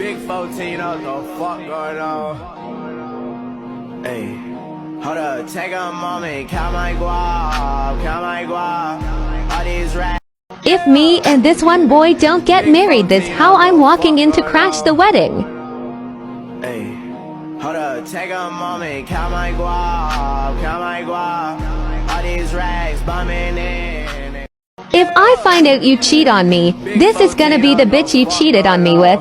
Big 14, what the fuck going on? Hey, hold up, take a moment, count my guap, all these racks. If me and this one boy don't get married, this how I'm walking in to crash the wedding. Hey, hold up, take a moment, count my guap, all these racks bumming in. If I find out you cheat on me, this is gonna be the bitch you cheated on me with.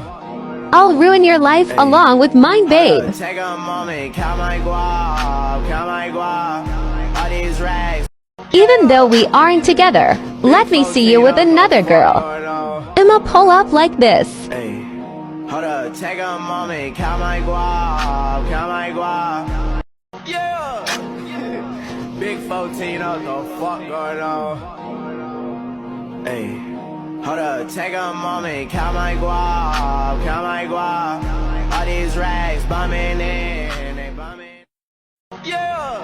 I'll ruin your life along with mine, babe. Take a moment, count my guap, all these racks. Even though we aren't together, let me see you with another girl. I'ma pull up like this. Hey, hold up, take a moment, count my guap, yeah. Big 14, what the fuck going on? Hey, hold up, take a moment, count my guap, all these racks bumming in, they bumming. Yeah.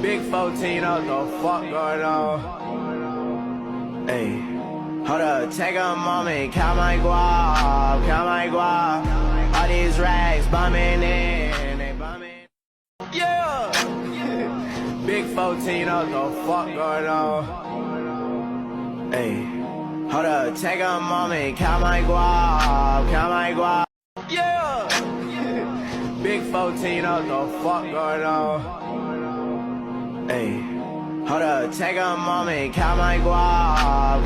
Big 14, what the fuck going on? Hey, hold up, take a moment, count my guap, all these racks bumming in, they bumming. Yeah. Big 14, what the fuck going on? Hey, hold up, take a moment, count my guap, yeah. Big 14, what the fuck going on? Hey, hold up, take a moment, count my guap,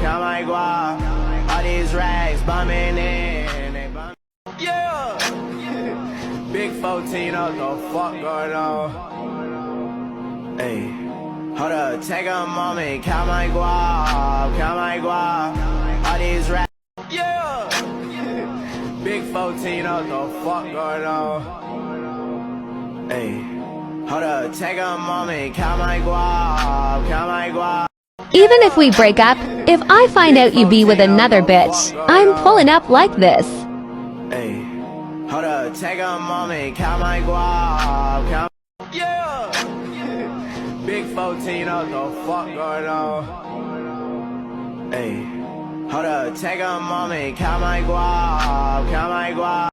all these racks bumming in, they bumming. Yeah. Big 14, what the fuck going on? Hey, hold up, take a moment, count my guap, all these racks. Yeah. Big 14, what the fuck going on? Hey, hold up, take a moment, count my guap, Even if we break up, if I find out you be with another bitch, I'm pulling up like this. Hey, hold up, take a moment, count my guap, yeah. Big 14, what the fuck going on? Hey, hold up, take a moment, count my guap,